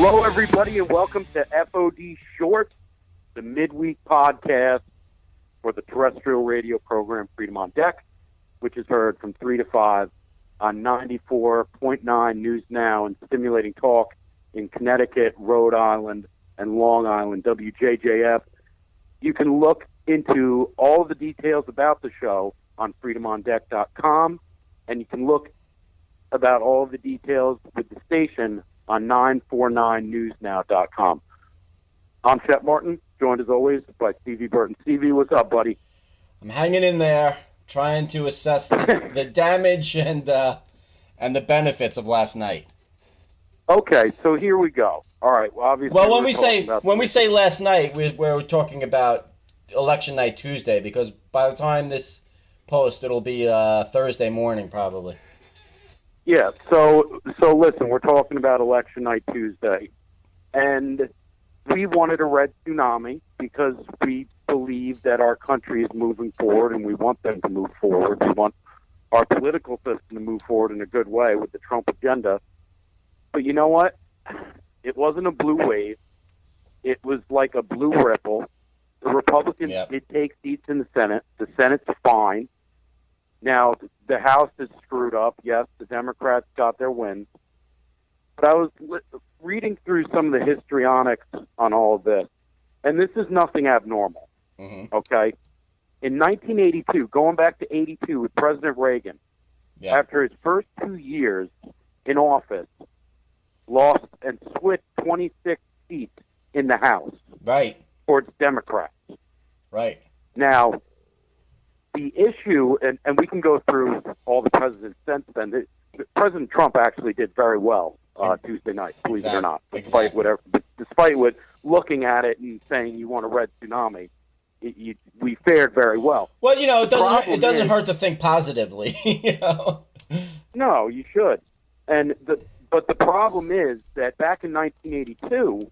Hello, everybody, and welcome to FOD Short, the midweek podcast for the terrestrial radio program Freedom on Deck, which is heard from 3 to 5 on 94.9 News Now and stimulating talk in Connecticut, Rhode Island, and Long Island, WJJF. You can look into all of the details about the show on FreedomOnDeck.com, and you can look about all of the details with the station on 949newsnow.com. I'm Chet Martin, joined as always by Stevie Burton. Stevie, what's up, buddy? I'm hanging in there, trying to assess the damage and the benefits of last night. Okay, so here we go. All right. Well, obviously, when we say last night, we're talking about election night Tuesday, because by the time this post, it'll be Thursday morning probably. Yeah, so listen, we're talking about election night Tuesday, and we wanted a red tsunami because we believe that our country is moving forward, and we want them to move forward. We want our political system to move forward in a good way with the Trump agenda. But you know what? It wasn't a blue wave. It was like a blue ripple. The Republicans did take seats in the Senate. The Senate's fine. Now, the House is screwed up. Yes, the Democrats got their wins. But I was reading through some of the histrionics on all of this, and this is nothing abnormal, okay? In 1982, going back to 82 with President Reagan, after his first 2 years in office, lost and split 26 seats in the House towards Democrats. Right. Now, the issue, and we can go through all the presidents since then. President Trump actually did very well Tuesday night, believe it or not, despite what looking at it and saying you want a red tsunami. We fared very well. Well, it doesn't hurt to think positively. No, you should. But the problem is that back in 1982,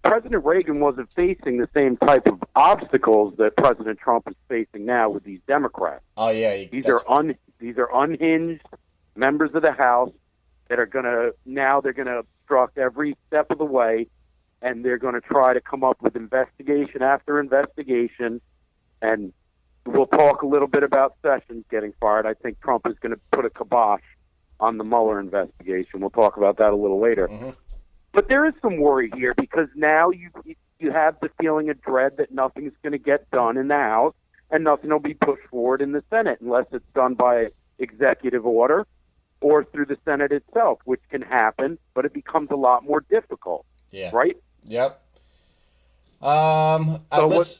President Reagan wasn't facing the same type of obstacles that President Trump is facing now with these Democrats. Oh yeah, these are unhinged members of the House that are they're going to obstruct every step of the way, and they're going to try to come up with investigation after investigation. And we'll talk a little bit about Sessions getting fired. I think Trump is going to put a kibosh on the Mueller investigation. We'll talk about that a little later. Mm-hmm. But there is some worry here because now you have the feeling of dread that nothing's going to get done in the House and nothing will be pushed forward in the Senate unless it's done by executive order or through the Senate itself, which can happen, but it becomes a lot more difficult. Yeah. Right? Yep. So what's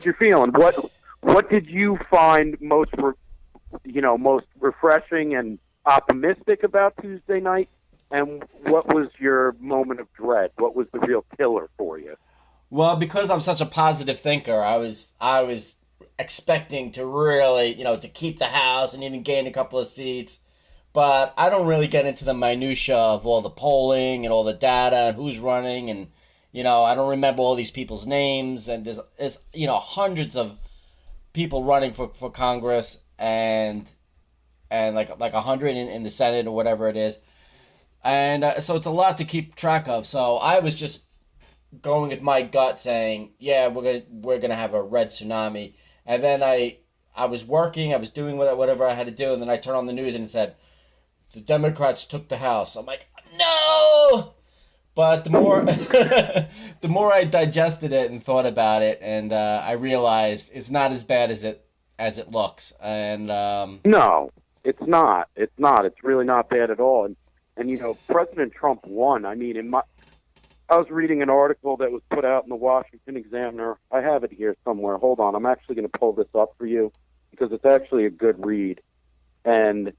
your feeling? What did you find most refreshing and optimistic about Tuesday night? And what was your moment of dread? What was the real killer for you? Well, because I'm such a positive thinker, I was expecting to really, to keep the House and even gain a couple of seats. But I don't really get into the minutia of all the polling and all the data and who's running, and I don't remember all these people's names. And there's hundreds of people running for Congress and like 100 in the Senate or whatever it is. And so it's a lot to keep track of. So I was just going with my gut, saying, "Yeah, we're gonna have a red tsunami." And then I was working, I was doing whatever I had to do, and then I turned on the news and it said, "The Democrats took the House." I'm like, "No!" But the more I digested it and thought about it, and I realized it's not as bad as it looks. And no, it's not. It's not. It's really not bad at all. And President Trump won. I mean, I was reading an article that was put out in the Washington Examiner. I have it here somewhere. Hold on. I'm actually going to pull this up for you because it's actually a good read. And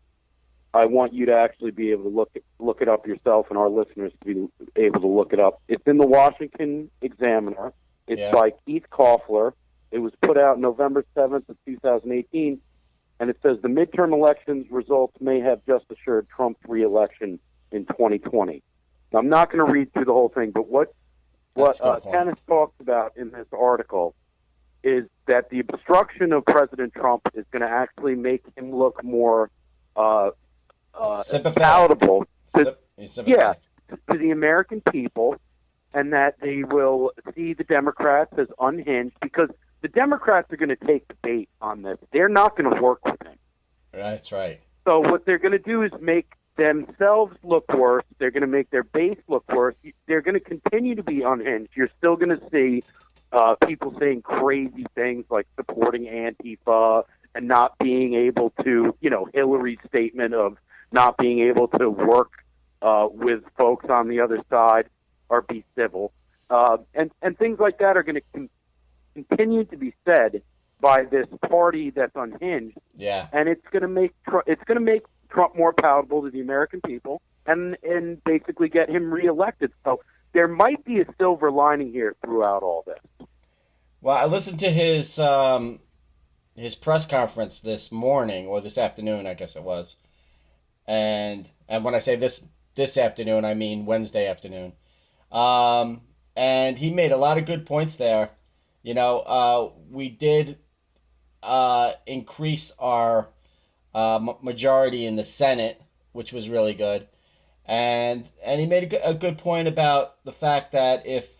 I want you to actually be able to look it up yourself, and our listeners to be able to look it up. It's in the Washington Examiner. It's by Keith Koffler. It was put out November 7th of 2018. And it says the midterm elections results may have just assured Trump's re-election in 2020. Now, I'm not going to read through the whole thing, but what Kenneth talks about in this article is that the obstruction of President Trump is going to actually make him look more palatable. to the American people, and that they will see the Democrats as unhinged, because the Democrats are going to take the bait on this. They're not going to work with him. That's right. So what they're going to do is make themselves look worse. They're going to make their base look worse. They're going to continue to be unhinged. You're still going to see people saying crazy things like supporting Antifa and not being able to, Hillary's statement of not being able to work with folks on the other side or be civil. And things like that are going to continue to be said by this party that's unhinged. Yeah. And it's going to make Trump more palatable to the American people and basically get him reelected. So there might be a silver lining here throughout all this. Well, I listened to his press conference this morning, or this afternoon, I guess it was. And when I say this afternoon, I mean Wednesday afternoon. And he made a lot of good points there. We did increase our majority in the Senate, which was really good. And he made a good point about the fact that if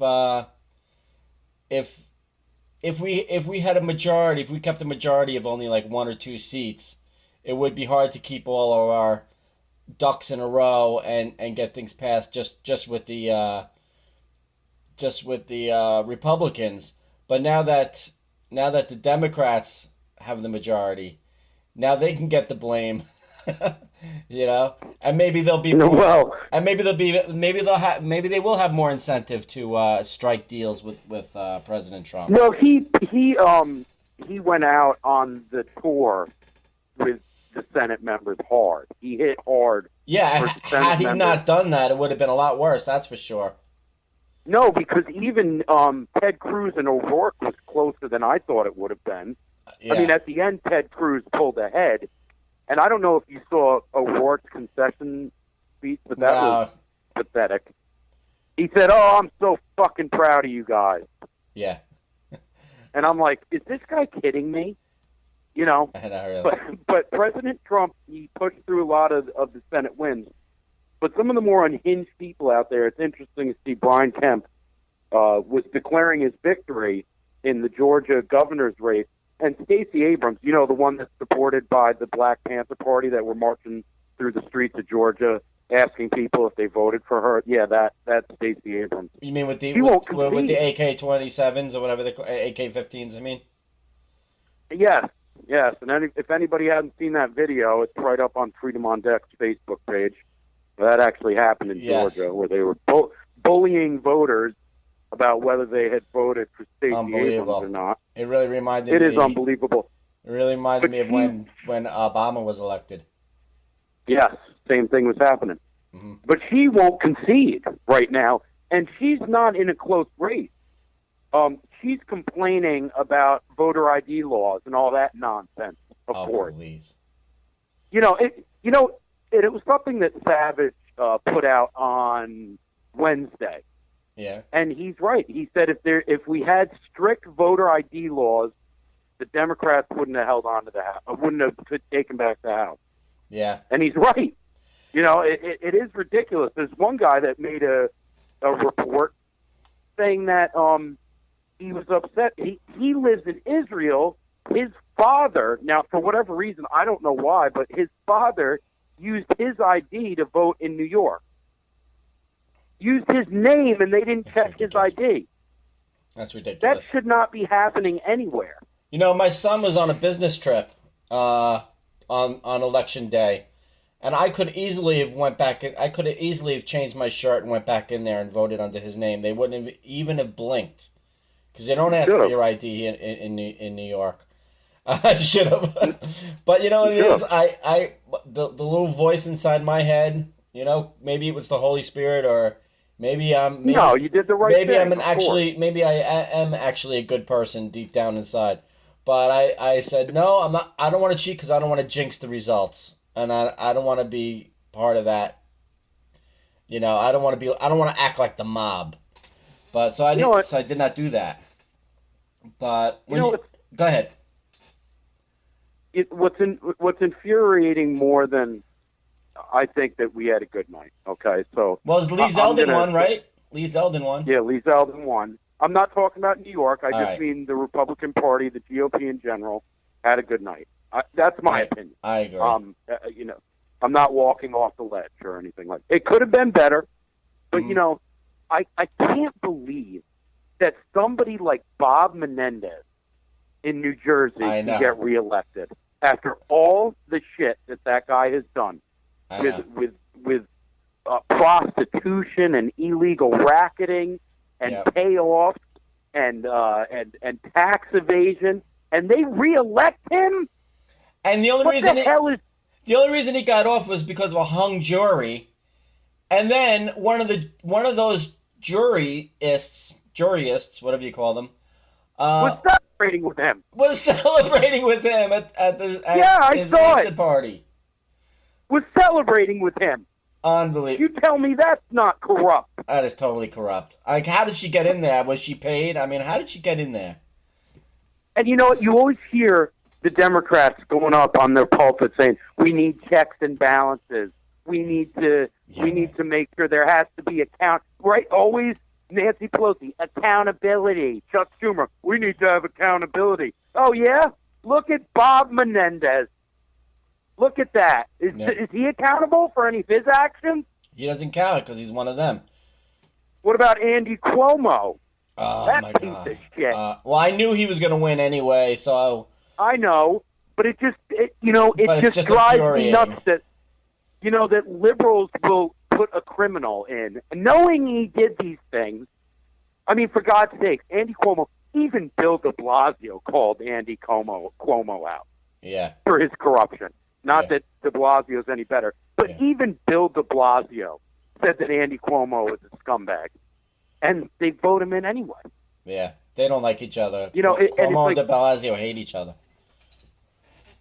we had a majority, if we kept a majority of only like 1 or 2 seats, it would be hard to keep all of our ducks in a row and get things passed just with the Republicans. But now that the Democrats have the majority, now they can get the blame. And maybe they'll be and maybe they will have more incentive to strike deals with President Trump. No, he went out on the tour with the Senate members hard. He hit hard. Yeah, had he not done that, it would have been a lot worse. That's for sure. No, because even Ted Cruz and O'Rourke was closer than I thought it would have been. Yeah. I mean, at the end, Ted Cruz pulled ahead. And I don't know if you saw O'Rourke's concession speech, but that was pathetic. He said, "Oh, I'm so fucking proud of you guys." Yeah. And I'm like, is this guy kidding me? I know, really. But President Trump, he pushed through a lot of the Senate wins. But some of the more unhinged people out there, it's interesting to see Brian Kemp was declaring his victory in the Georgia governor's race. And Stacey Abrams, the one that's supported by the Black Panther Party that were marching through the streets of Georgia asking people if they voted for her. Yeah, that's Stacey Abrams. You mean with the AK-27s or whatever, the AK-15s, I mean? Yes. And if anybody hasn't seen that video, it's right up on FreedomOnDeck's Facebook page. That actually happened in Georgia, where they were bullying voters about whether they had voted for Stacey Abrams or not. It really reminded me. It is unbelievable. It really reminded me of when Obama was elected. Yes, same thing was happening. Mm-hmm. But she won't concede right now, and she's not in a close race. She's complaining about voter ID laws and all that nonsense, of course. Please. It was something that Savage put out on Wednesday. Yeah. And he's right. He said if we had strict voter ID laws, the Democrats wouldn't have held on to the House, wouldn't have taken back the House. Yeah. And he's right. It is ridiculous. There's one guy that made a report saying that he was upset. He lives in Israel. His father, now for whatever reason, I don't know why, but his father used his ID to vote in New York. Used his name, and they didn't check his ID. That's ridiculous. That should not be happening anywhere. My son was on a business trip on election day, and I could easily have went back. I could have easily have changed my shirt and went back in there and voted under his name. They wouldn't have even have blinked, because they don't ask for your ID in New York. I should have, but you know what it is. The little voice inside my head. Maybe it was the Holy Spirit, or maybe no, you did the right thing. Maybe I am actually a good person deep down inside. But I said no, I'm not. I don't want to cheat because I don't want to jinx the results, and I don't want to be part of that. I don't want to act like the mob. But so I did not do that. But go ahead. What's infuriating more than I think that we had a good night. Okay, so Well, Lee Zeldin won, right? Lee Zeldin won. Yeah, Lee Zeldin won. I'm not talking about New York. I just right. mean the Republican Party, the GOP in general, had a good night. That's my opinion. I agree. I'm not walking off the ledge or anything like that. It could have been better, but, I can't believe that somebody like Bob Menendez in New Jersey can get reelected after all the shit that guy has done with prostitution and illegal racketing and payoffs and tax evasion, and they reelect him. And the only reason he got off was because of a hung jury, and then one of those juryists, whatever you call them, was celebrating with him. At his exit party. Was celebrating with him. Unbelievable. You tell me that's not corrupt. That is totally corrupt. Like, how did she get in there? Was she paid? I mean, how did she get in there? And you know what? You always hear the Democrats going up on their pulpit saying, we need checks and balances. We need to make sure there has to be right? Always Nancy Pelosi, accountability. Chuck Schumer, we need to have accountability. Oh, yeah? Look at Bob Menendez. Look at that. Is he accountable for any of his actions? He doesn't count because he's one of them. What about Andy Cuomo? Oh, that my piece God. of shit. Well, I knew he was going to win anyway, so... I know, but it just drives me nuts that, that liberals will put a criminal in. Knowing he did these things, I mean, for God's sake, Andy Cuomo, even Bill de Blasio called Andy Cuomo out for his corruption. Not that de Blasio is any better, but even Bill de Blasio said that Andy Cuomo is a scumbag. And they vote him in anyway. Yeah, they don't like each other. Cuomo and de Blasio hate each other.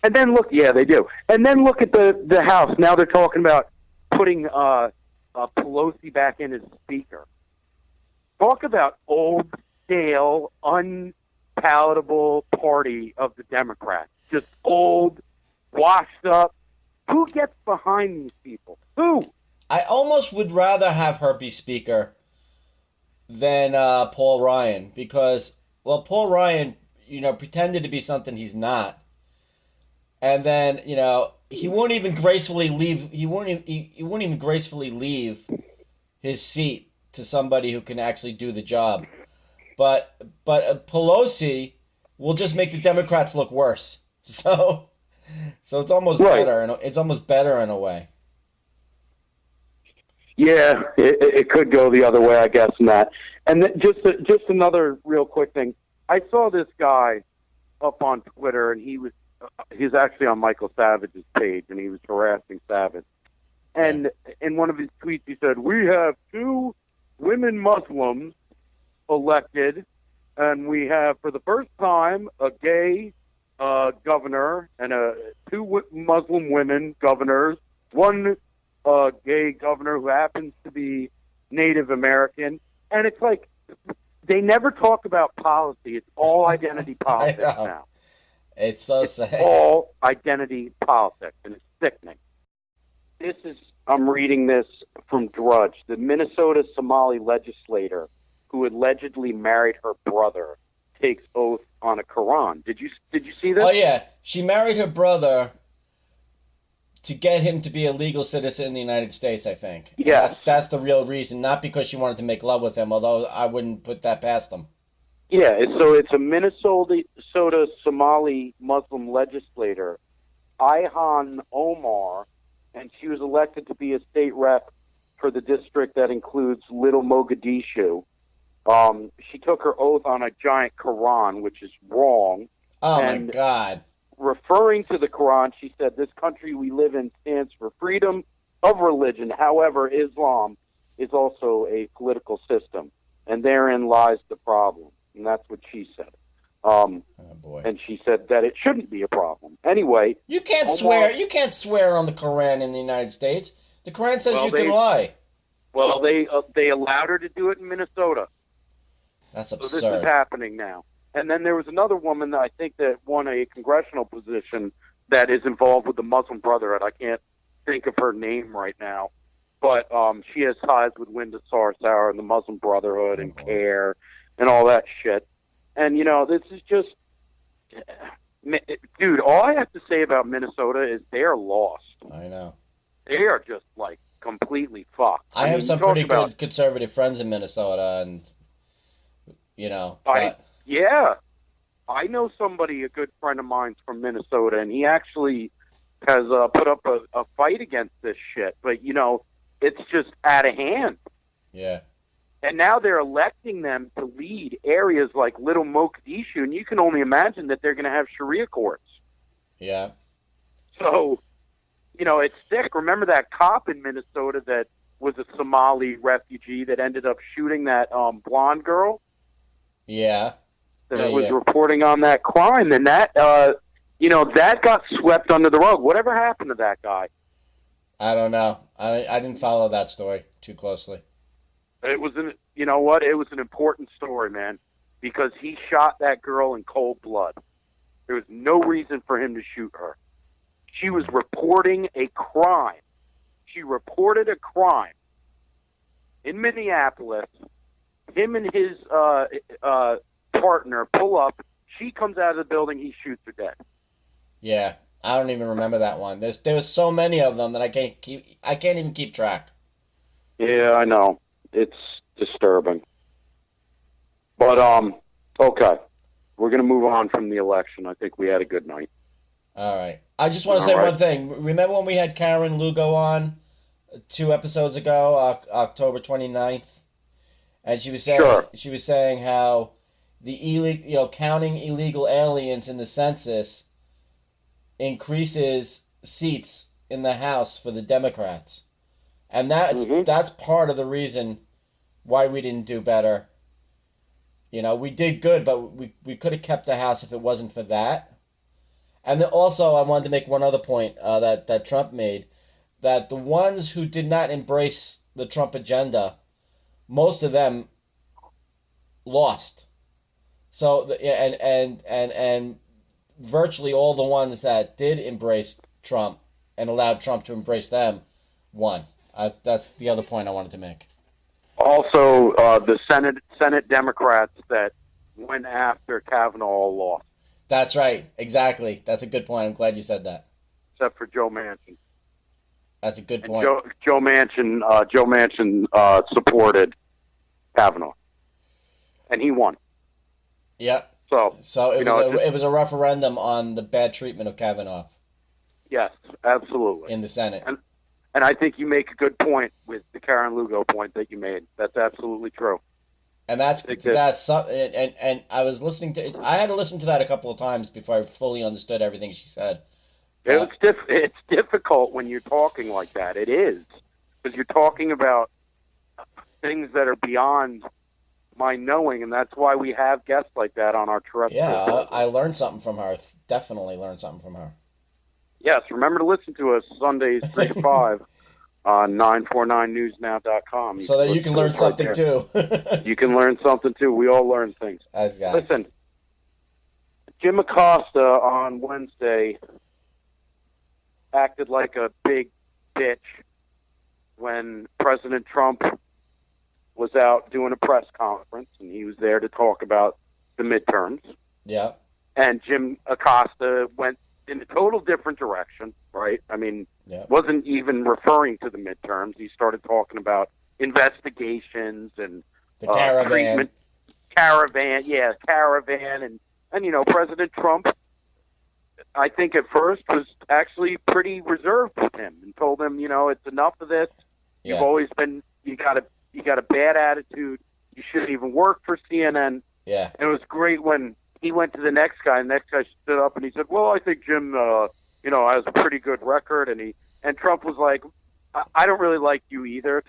And then look, they do. And then look at the House. Now they're talking about putting Pelosi back in as Speaker. Talk about old, stale, unpalatable party of the Democrats. Just old, washed up. Who gets behind these people? Who? I almost would rather have her be Speaker than Paul Ryan because, Paul Ryan, pretended to be something he's not. And then, he won't even gracefully leave. He won't even gracefully leave his seat to somebody who can actually do the job. But Pelosi will just make the Democrats look worse. So it's almost better. And it's almost better in a way. Yeah, it could go the other way, I guess, Matt. And then just another real quick thing. I saw this guy up on Twitter, and he's actually on Michael Savage's page, and he was harassing Savage. And in one of his tweets, he said, we have 2 women Muslims elected, and we have, for the first time, a gay governor and 2 Muslim women governors, 1 gay governor who happens to be Native American. And it's like, they never talk about policy. It's all identity politics now. It's so sad. It's all identity politics, and it's sickening. I'm reading this from Drudge. The Minnesota Somali legislator who allegedly married her brother takes oath on a Quran. Did you see this? Oh, yeah. She married her brother to get him to be a legal citizen in the United States, I think. Yes. That's the real reason, not because she wanted to make love with him, although I wouldn't put that past him. Yeah, so it's a Minnesota Somali Muslim legislator, Ihan Omar, and she was elected to be a state rep for the district that includes Little Mogadishu. She took her oath on a giant Quran, which is wrong. Oh, my God. Referring to the Quran, she said, this country we live in stands for freedom of religion. However, Islam is also a political system, and therein lies the problem. And that's what she said. Oh, boy. And she said that it shouldn't be a problem. Anyway, you can't swear. You can't swear on the Quran in the United States. The Quran says you can lie. Well, they allowed her to do it in Minnesota. That's absurd. So this is happening now. And then there was another woman that I think that won a congressional position that is involved with the Muslim Brotherhood. I can't think of her name right now. But she has ties with Linda Sarsour and the Muslim Brotherhood and CARE and all that shit. And, this is just... Dude, all I have to say about Minnesota is they're lost. I know. They are just, completely fucked. I have some pretty good conservative friends in Minnesota, and, Yeah. I know somebody, a good friend of mine's from Minnesota, and he actually has put up a fight against this shit. But, it's just out of hand. Yeah. And now they're electing them to lead areas like Little Mogadishu, and you can only imagine that they're going to have Sharia courts. Yeah. So, it's sick. Remember that cop in Minnesota that was a Somali refugee that ended up shooting that blonde girl? Yeah. That was reporting on that crime. And that, that got swept under the rug. Whatever happened to that guy? I don't know. I didn't follow that story too closely. It was It was an important story, man, because he shot that girl in cold blood. There was no reason for him to shoot her. She was reporting a crime. She reported a crime in Minneapolis. Him and his partner pull up. She comes out of the building. He shoots her dead. Yeah, I don't even remember that one. There was so many of them that I can't even keep track. Yeah, I know. It's disturbing. But, okay. We're going to move on from the election. I think we had a good night. All right. I just want to say one thing. Remember when we had Karen Lugo on 2 episodes ago, October 29th? And she was saying how the counting illegal aliens in the census increases seats in the House for the Democrats. And that's part of the reason why we didn't do better. We did good, but we could have kept the House if it wasn't for that. And then also, I wanted to make one other point that Trump made, that the ones who did not embrace the Trump agenda, most of them lost. So and virtually all the ones that did embrace Trump and allowed Trump to embrace them won. That's the other point I wanted to make. Also, the Senate Democrats that went after Kavanaugh lost. That's right. Exactly. That's a good point. I'm glad you said that. Except for Joe Manchin. That's a good point. Joe Manchin supported Kavanaugh, and he won. Yeah. So it was a referendum on the bad treatment of Kavanaugh. Yes, absolutely. In the Senate. And I think you make a good point with the Karen Lugo point that you made. That's absolutely true. And that's and I was listening to it. I had to listen to that a couple of times before I fully understood everything she said. It's difficult when you're talking like that. It is, because you're talking about things that are beyond my knowing, and that's why we have guests like that on our terrestrial. Yeah, I learned something from her. Definitely learned something from her. Yes, remember to listen to us Sundays 3 to 5 on 949newsnow.com. So that you can learn something too. You can learn something too. We all learn things. Listen, Jim Acosta on Wednesday acted like a big bitch when President Trump was out doing a press conference, and he was there to talk about the midterms. Yeah. And Jim Acosta went in a total different direction, right? I mean, wasn't even referring to the midterms. He started talking about investigations and the caravan. Caravan. And President Trump, I think at first was actually pretty reserved with him and told him, it's enough of this. You've always been, you got a bad attitude. You shouldn't even work for CNN. Yeah. And it was great when he went to the next guy, and the next guy stood up and he said, well, I think Jim, has a pretty good record. And Trump was like, I don't really like you either.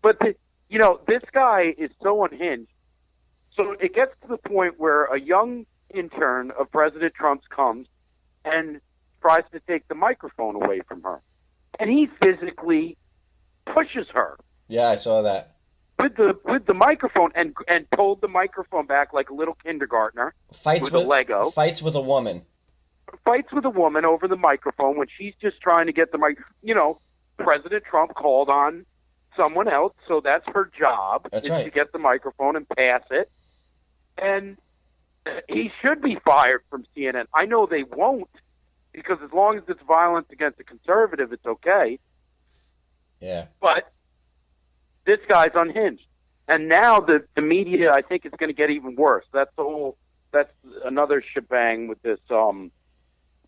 But, this guy is so unhinged. So it gets to the point where a young intern of President Trump's comes and tries to take the microphone away from her. And he physically pushes her. Yeah, I saw that. With the microphone and pulled the microphone back like a little kindergartner. Fights with a Lego. Fights with a woman. fights with a woman over the microphone when she's just trying to get the mic. President Trump called on someone else, so that's her job to get the microphone and pass it. And he should be fired from CNN. I know they won't, because as long as it's violence against a conservative, it's okay. Yeah. But this guy's unhinged. And now the media, I think, is going to get even worse. That's another shebang with this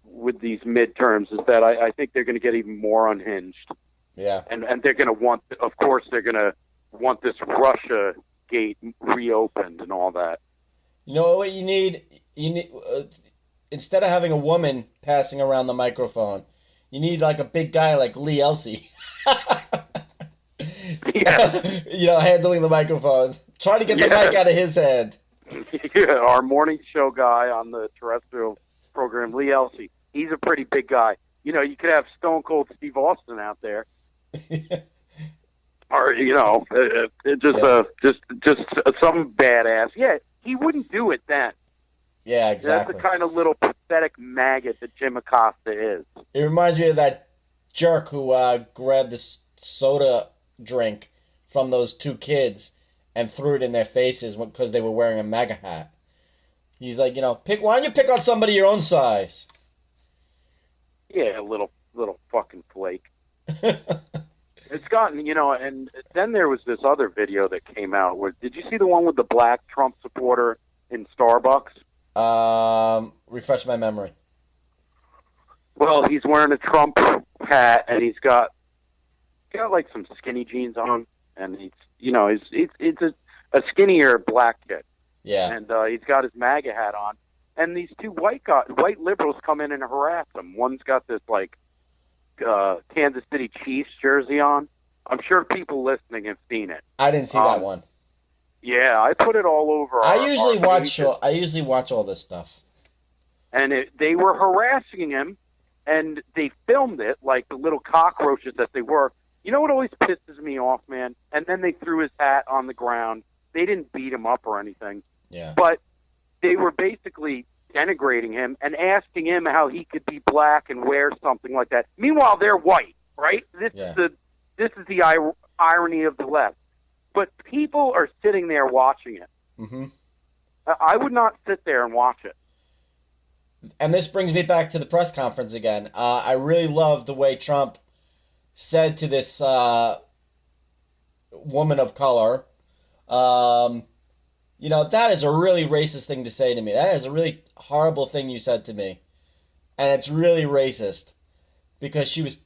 with these midterms, is that I think they're going to get even more unhinged. Yeah. And they're going to want, of course, they're going to want this Russia gate reopened and all that. You know what you need? Instead of having a woman passing around the microphone, you need like a big guy like Lee Elsey. Yeah. Handling the microphone. Trying to get the mic out of his hand. Yeah, our morning show guy on the terrestrial program, Lee Elsey. He's a pretty big guy. You could have Stone Cold Steve Austin out there. Or, just some badass. Yeah, he wouldn't do it then. Yeah, exactly. That's the kind of little pathetic maggot that Jim Acosta is. It reminds me of that jerk who grabbed this soda drink from those two kids and threw it in their faces because they were wearing a MAGA hat. He's like, why don't you pick on somebody your own size? Yeah, little fucking flake. It's gotten, and then there was this other video that came out. Did you see the one with the black Trump supporter in Starbucks? Refresh my memory. Well, he's wearing a Trump hat, and he's got like some skinny jeans on, and it's a skinnier black kid. Yeah. And he's got his MAGA hat on, and these two white liberals come in and harass him. One's got this like Kansas City Chiefs jersey on. I'm sure people listening have seen it. I didn't see that one. Yeah, I put it all over. I usually watch all this stuff. And they were harassing him, and they filmed it like the little cockroaches that they were. You know what always pisses me off, man? And then they threw his hat on the ground. They didn't beat him up or anything. Yeah. But they were basically denigrating him and asking him how he could be black and wear something like that. Meanwhile, they're white, right? This is the irony of the left. But people are sitting there watching it. Mm-hmm. I would not sit there and watch it. And this brings me back to the press conference again. I really love the way Trump said to this woman of color, that is a really racist thing to say to me. That is a really horrible thing you said to me. And it's really racist. Because she was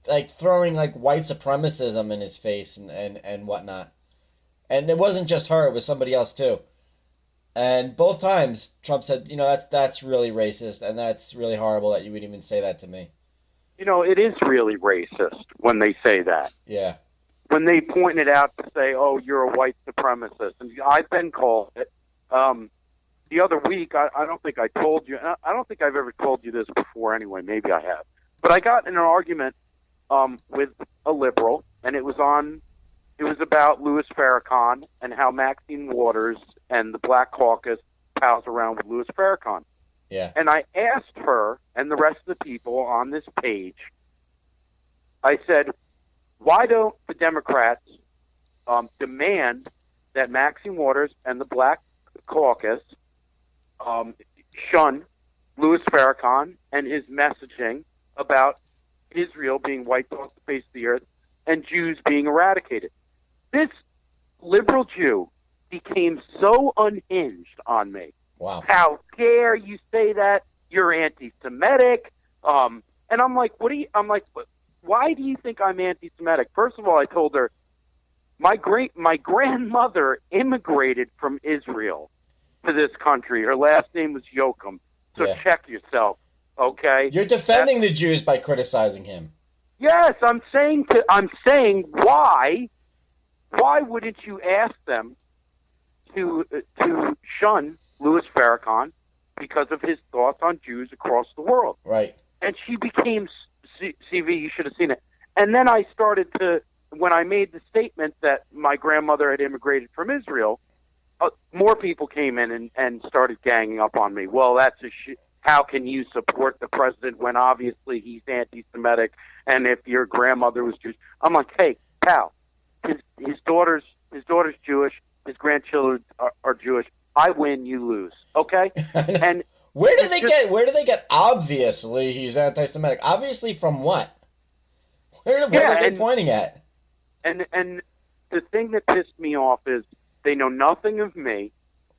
like throwing like white supremacism in his face and whatnot. And it wasn't just her, it was somebody else too. And both times Trump said, that's really racist and that's really horrible that you would even say that to me. It is really racist when they say that. Yeah. When they point it out to say, oh, you're a white supremacist. And I've been called it. The other week, I don't think I told you. I don't think I've ever told you this before anyway. Maybe I have. But I got in an argument with a liberal, and it was about Louis Farrakhan and how Maxine Waters and the Black Caucus pals around with Louis Farrakhan. Yeah. And I asked her and the rest of the people on this page, I said, why don't the Democrats demand that Maxine Waters and the Black Caucus shun Louis Farrakhan and his messaging about Israel being wiped off the face of the earth and Jews being eradicated? This liberal Jew became so unhinged on me. Wow. How dare you say that? You're anti-Semitic. And I'm like, why do you think I'm anti-Semitic? First of all, I told her, my grandmother immigrated from Israel to this country. Her last name was Yoakum. So check yourself, okay? You're defending the Jews by criticizing him. Yes, I'm saying why wouldn't you ask them to shun Louis Farrakhan because of his thoughts on Jews across the world? Right. And she became CV. You should have seen it. And then I started to, when I made the statement that my grandmother had immigrated from Israel, more people came in and started ganging up on me. Well, how can you support the president when obviously he's anti-Semitic, and if your grandmother was Jewish? I'm like, hey, pal, his daughter's Jewish, his grandchildren are Jewish. I win, you lose. Okay? And where do they get obviously he's anti-Semitic? Obviously from what? Where are they pointing at? And the thing that pissed me off is they know nothing of me.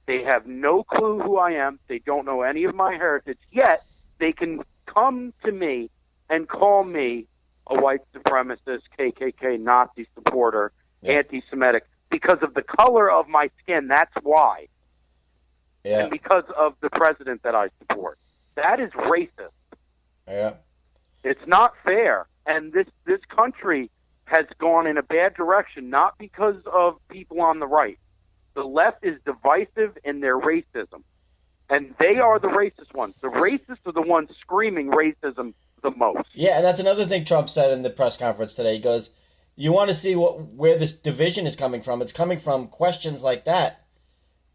They have no clue who I am. They don't know any of my heritage. Yet they can come to me and call me a white supremacist, KKK, Nazi supporter, anti-Semitic, because of the color of my skin. That's why. Yeah. And because of the president that I support. That is racist. Yeah. It's not fair. And this country has gone in a bad direction, not because of people on the right. The left is divisive in their racism. And they are the racist ones. The racists are the ones screaming racism the most. Yeah, and that's another thing Trump said in the press conference today. He goes, you want to see where this division is coming from? It's coming from questions like that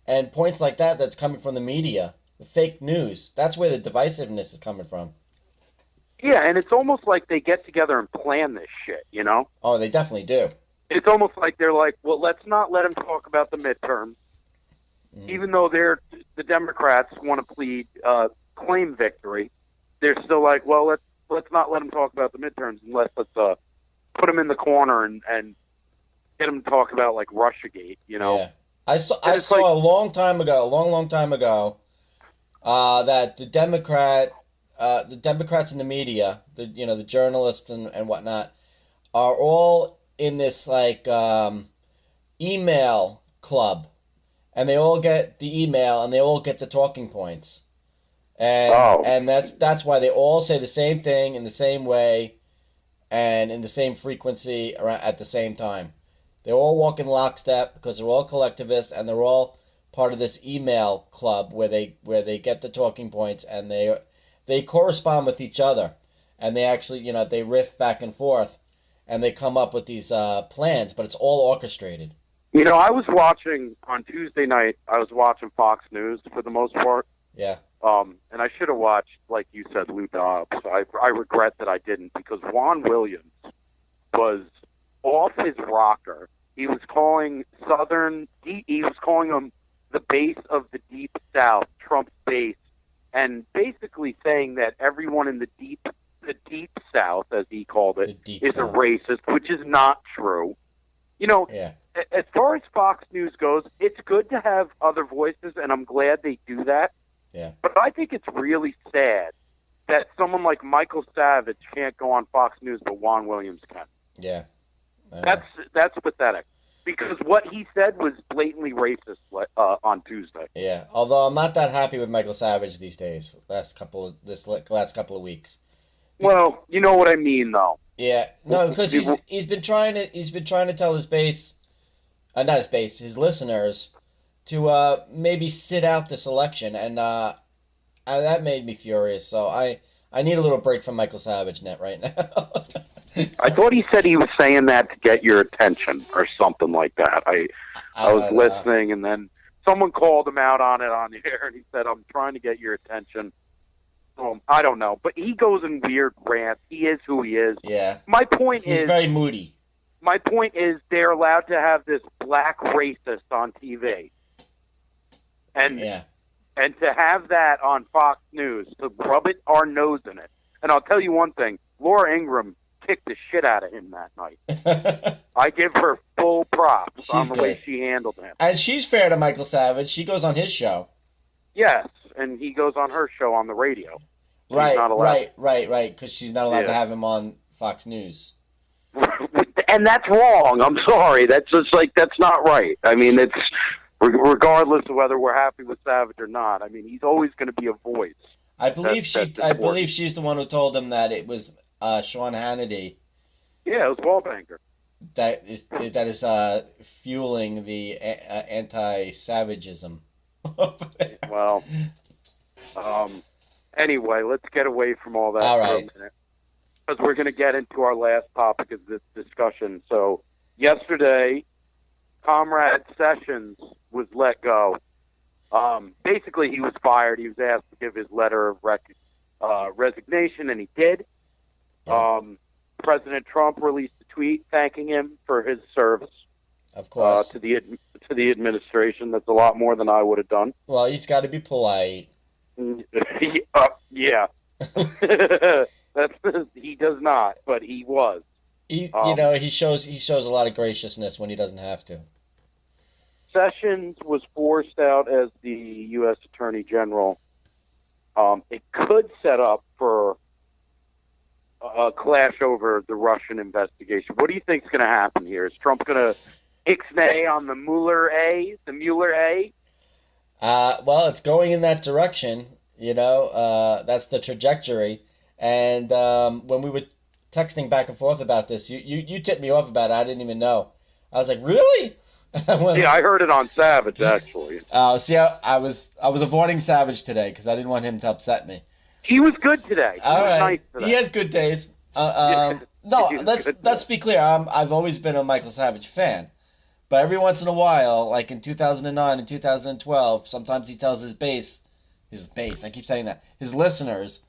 and points like that that's coming from the media, the fake news. That's where the divisiveness is coming from. Yeah, and it's almost like they get together and plan this shit, you know? Oh, they definitely do. It's almost like they're like, well, let's not let him talk about the midterms. Even though the Democrats want to plead claim victory, they're still like, well, let's not let him talk about the midterms, and let's put him in the corner and get him to talk about like Russiagate, you know. Yeah. I saw a long time ago, that the Democrats in the media, the journalists and whatnot, are all in this like email club. And they all get the email, and they all get the talking points, and that's why they all say the same thing in the same way, and in the same frequency at the same time. They all walk in lockstep because they're all collectivists, and they're all part of this email club where they get the talking points, and they correspond with each other, and they actually they riff back and forth, and they come up with these plans, but it's all orchestrated. I was watching on Tuesday night. I was watching Fox News for the most part. Yeah. And I should have watched, like you said, Lou Dobbs. I regret that I didn't, because Juan Williams was off his rocker. He was calling he was calling them the base of the Deep South, Trump's base, and basically saying that everyone in the Deep South, as he called it, is a racist, which is not true. Yeah. As far as Fox News goes, it's good to have other voices, and I'm glad they do that. Yeah. But I think it's really sad that someone like Michael Savage can't go on Fox News, but Juan Williams can. Yeah. That's pathetic, because what he said was blatantly racist on Tuesday. Yeah. Although I'm not that happy with Michael Savage these days. Last couple of weeks. Well, you know what I mean, though. Yeah. No, because he's been trying to tell his base. Not his base, his listeners, to maybe sit out this election, and that made me furious. So I need a little break from Michael Savage right now. I thought he said he was saying that to get your attention or something like that. I was listening, and then someone called him out on it on the air, and he said, "I'm trying to get your attention." I don't know, but he goes in weird rants. He is who he is. Yeah. My point is, he's very moody. My point is, they're allowed to have this black racist on TV, and to have that on Fox News, to rub our nose in it. And I'll tell you one thing: Laura Ingraham kicked the shit out of him that night. I give her full props on the way she handled him. And she's fair to Michael Savage. She goes on his show. Yes, and he goes on her show on the radio. Right. Because she's not allowed to have him on Fox News. And that's wrong. I'm sorry. That's just that's not right. I mean, it's regardless of whether we're happy with Savage or not. I mean, he's always going to be a voice. I believe she's the one who told him that it was Sean Hannity. Yeah, it was Wallbanker. That is fueling the anti-Savagism. Well, anyway, let's get away from all that for a minute, because we're going to get into our last topic of this discussion. So, yesterday, Comrade Sessions was let go. Basically, he was fired. He was asked to give his letter of resignation, and he did. Yeah. President Trump released a tweet thanking him for his service. Of course. To the administration. That's a lot more than I would have done. Well, he's got to be polite. Yeah. He does not, but he was. He shows a lot of graciousness when he doesn't have to. Sessions was forced out as the U.S. Attorney General. It could set up for a clash over the Russian investigation. What do you think is going to happen here? Is Trump going to ixnay on the Mueller A? Well, it's going in that direction. That's the trajectory. And when we were texting back and forth about this, you tipped me off about it. I didn't even know. I was like, really? Yeah, I heard it on Savage, actually. See, I was avoiding Savage today because I didn't want him to upset me. He was good today. All right. Nice today. He has good days. No, let's be clear. I've always been a Michael Savage fan. But every once in a while, like in 2009 and 2012, sometimes he tells his base, I keep saying that, his listeners,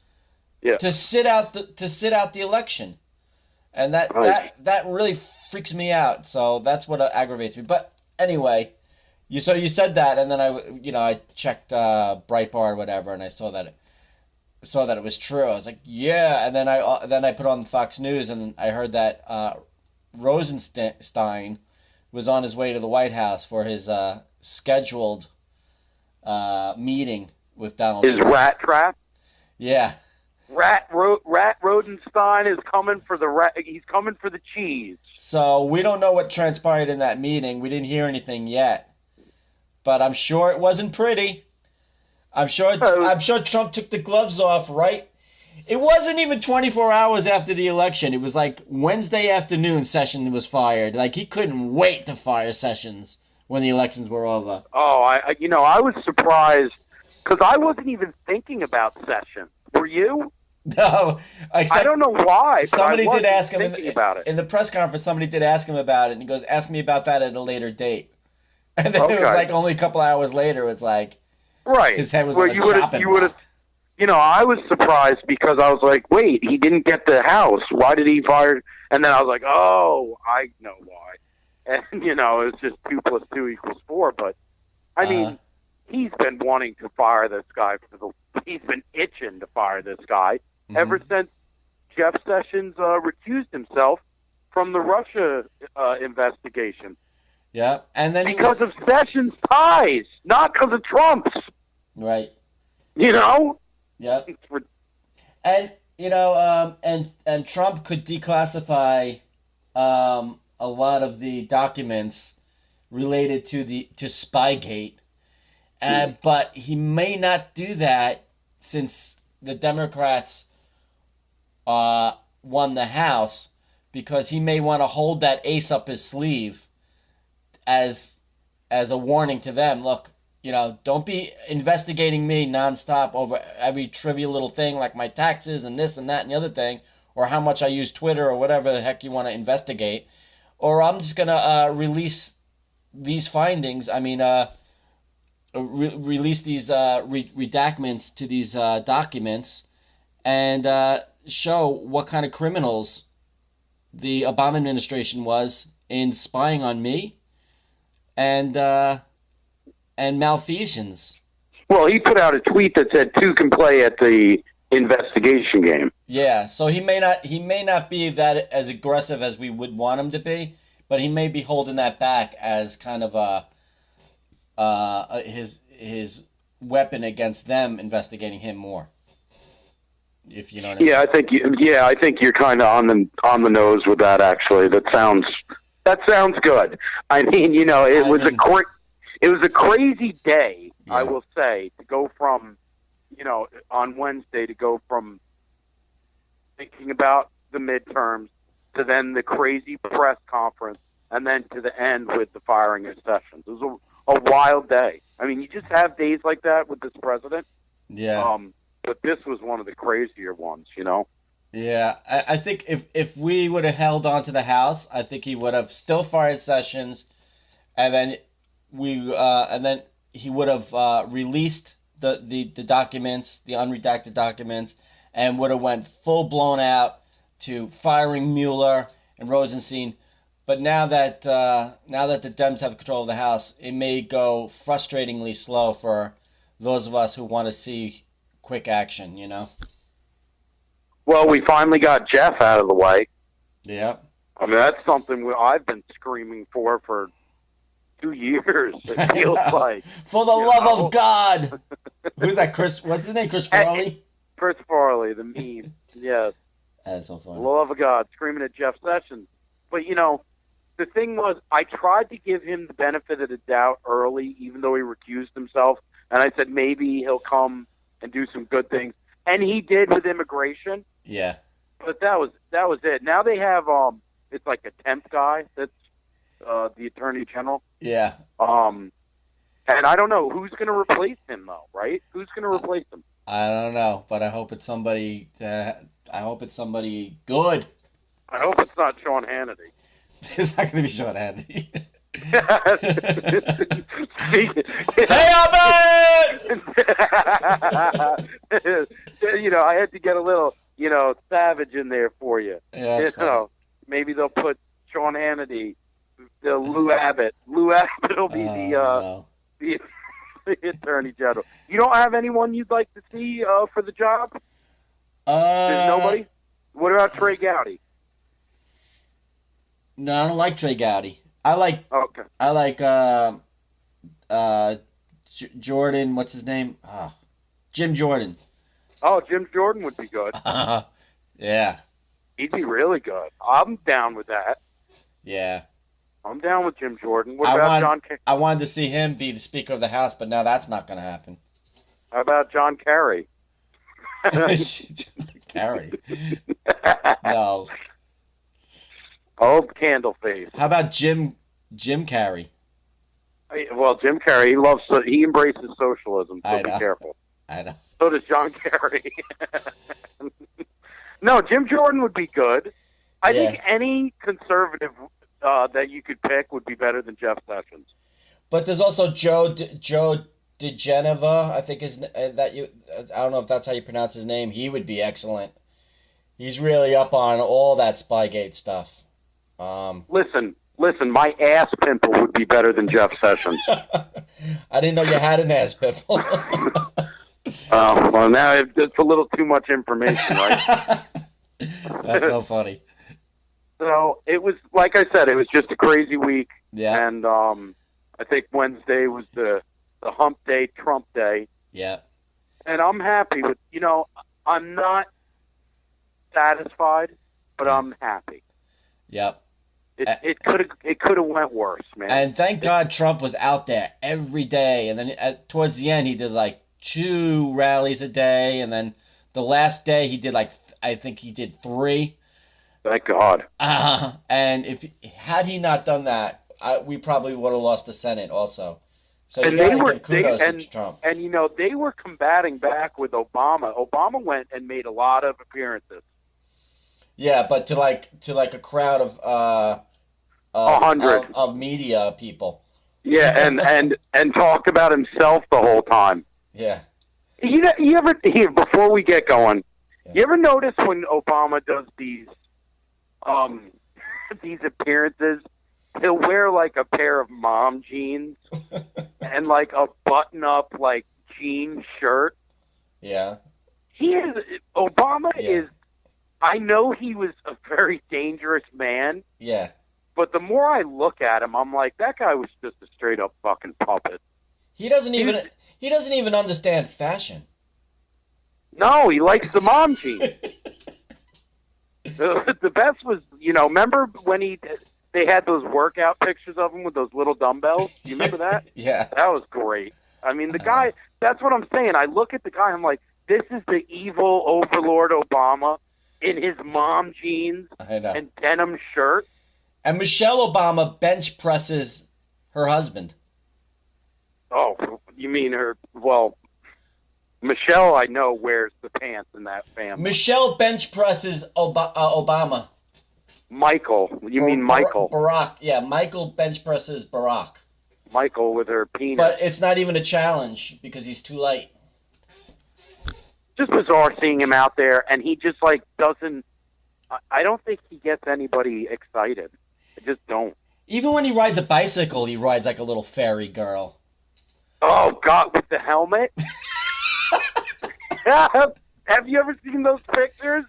to sit out the election. And that really freaks me out. So that's what aggravates me. But anyway, you said that, and then I checked Breitbart or whatever, and I saw that it was true. I was like, yeah. And then I put on Fox News, and I heard that Rosenstein was on his way to the White House for his scheduled meeting with Donald Trump. His rat trap? Yeah. Rat Rosenstein is coming for the rat. He's coming for the cheese. So we don't know what transpired in that meeting. We didn't hear anything yet, but I'm sure it wasn't pretty. I'm sure Trump took the gloves off, right? It wasn't even 24 hours after the election. It was like Wednesday afternoon Sessions was fired. Like he couldn't wait to fire Sessions when the elections were over. Oh, I was surprised because I wasn't even thinking about Sessions. Were you? No, I don't know why. Somebody did ask him about it in the press conference. Somebody did ask him about it, and he goes, "Ask me about that at a later date." And then it was like only a couple hours later. It's like his head was on a chopping block. I was surprised because I was like, wait, he didn't get the House. Why did he fire? And then I was like, oh, I know why. And, it's just 2 + 2 = 4. But, I mean, he's been wanting to fire this guy. He's been itching to fire this guy ever since Jeff Sessions recused himself from the Russia investigation. Yeah, and then because of Sessions' ties, not because of Trump's. Right. Yep. And and Trump could declassify a lot of the documents related to Spygate, but he may not do that since the Democrats won the House, because he may want to hold that ace up his sleeve as a warning to them. Look, don't be investigating me nonstop over every trivial little thing like my taxes and this and that and the other thing, or how much I use Twitter or whatever the heck you want to investigate, or I'm just going to release these findings. I mean, release these redactments to these documents and show what kind of criminals the Obama administration was in spying on me and malfeasance. Well, he put out a tweet that said 2 can play at the investigation game. Yeah, so he may not be that as aggressive as we would want him to be, but he may be holding that back as kind of his weapon against them investigating him more. If you know what I mean. I think you're kind of on the nose with that. Actually, that sounds good. I mean, it was a crazy day. Yeah. I will say, to go from, on Wednesday, to go from thinking about the midterms to then the crazy press conference and then to the end with the firing of Sessions. It was a wild day. I mean, you just have days like that with this president. Yeah. But this was one of the crazier ones, Yeah, I think if we would have held on to the House, I think he would have still fired Sessions, and then he would have released the documents, the unredacted documents, and would have went full blown out to firing Mueller and Rosenstein. But now that the Dems have control of the House, it may go frustratingly slow for those of us who want to see quick action. Well, we finally got Jeff out of the way. Yeah. I mean, that's something I've been screaming for 2 years, it feels like. For the love of God! Who's that, Chris? What's his name, Chris Farley? Chris Farley, the meme. Yes. That's so funny. For the love of God, screaming at Jeff Sessions. But, the thing was, I tried to give him the benefit of the doubt early, even though he recused himself. And I said maybe he'll come and do some good things. And he did with immigration. Yeah. But that was it. Now they have, it's like a temp guy that's the Attorney General. Yeah. And I don't know who's going to replace him, though. Right? Who's going to replace him? I don't know, but I hope it's somebody. I hope it's somebody good. I hope it's not Sean Hannity. It's not going to be Sean Hannity. Hey, Albert! I had to get a little, savage in there for you. Yeah, maybe they'll put Sean Hannity, Lou Abbott. Lou Abbott will be the Attorney General. You don't have anyone you'd like to see for the job? There's nobody? What about Trey Gowdy? No, I don't like Trey Gowdy. I like Jordan, what's his name? Jim Jordan. Oh, Jim Jordan would be good. Yeah. He'd be really good. I'm down with that. Yeah. I'm down with Jim Jordan. What about John Kerry? I wanted to see him be the Speaker of the House, but now that's not going to happen. How about John Kerry? Kerry? No. Old Candleface. How about Jim Carrey? Well, Jim Carrey, he embraces socialism, so be careful. I know. So does John Kerry. No, Jim Jordan would be good. I think any conservative that you could pick would be better than Jeff Sessions. But there's also Joe DeGeneva, I think I don't know if that's how you pronounce his name. He would be excellent. He's really up on all that Spygate stuff. Listen, my ass pimple would be better than Jeff Sessions. I didn't know you had an ass pimple. Well, now it's a little too much information, right? That's so funny. So it was, like I said, it was just a crazy week. Yeah. And I think Wednesday was the hump day, Trump day. Yeah. And I'm happy with, I'm not satisfied, but I'm happy. Yep. It could have went worse, man. And thank God Trump was out there every day. And then towards the end, he did like 2 rallies a day. And then the last day, he did I think he did 3. Thank God. And had he not done that, we probably would have lost the Senate also. So and you gotta give kudos to Trump. And they were combating back with Obama. Obama went and made a lot of appearances. Yeah, but to a crowd of 100 of media people. Yeah, and talk about himself the whole time. Yeah. You ever before we get going? Yeah. You ever notice when Obama does these appearances, he'll wear like a pair of mom jeans and like a button-up like jean shirt. Yeah. Obama is. I know he was a very dangerous man. Yeah. But the more I look at him, I'm like, that guy was just a straight up fucking puppet. He doesn't even understand fashion. No, he likes the mom jeans. The best was, remember when they had those workout pictures of him with those little dumbbells? You remember that? Yeah. That was great. I mean, the guy, that's what I'm saying. I look at the guy, I'm like, this is the evil overlord Obama in his mom jeans and denim shirt. And Michelle Obama bench presses her husband. Oh, you mean her? Well, Michelle, I know, wears the pants in that family. Michelle bench presses Obama. Michael. You mean Michael. Barack. Yeah, Michael bench presses Barack. Michael with her penis. But it's not even a challenge because he's too light. Just bizarre seeing him out there, and he just like doesn't. I don't think he gets anybody excited. I just don't. Even when he rides a bicycle, he rides like a little fairy girl. Oh God, with the helmet. Have you ever seen those pictures?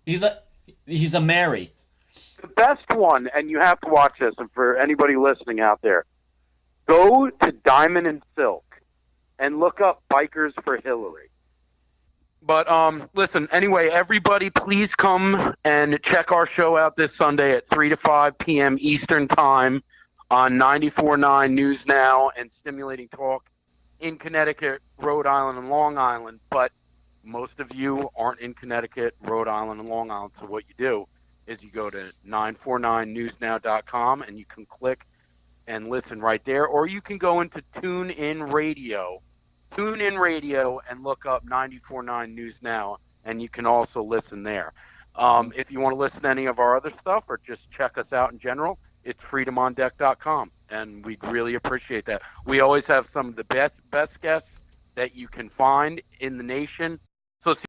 He's a Mary. The best one, and you have to watch this, and for anybody listening out there, go to Diamond and Silk and look up Bikers for Hillary. But listen, anyway, everybody, please come and check our show out this Sunday at 3 to 5 p.m. Eastern Time on 94.9 News Now and Stimulating Talk in Connecticut, Rhode Island, and Long Island. But most of you aren't in Connecticut, Rhode Island, and Long Island, so what you do is you go to 949newsnow.com and you can click and listen right there, or you can go into TuneIn Radio and look up 94.9 News Now, and you can also listen there. If you want to listen to any of our other stuff or just check us out in general, it's FreedomOnDeck.com, and we'd really appreciate that. We always have some of the best guests that you can find in the nation. So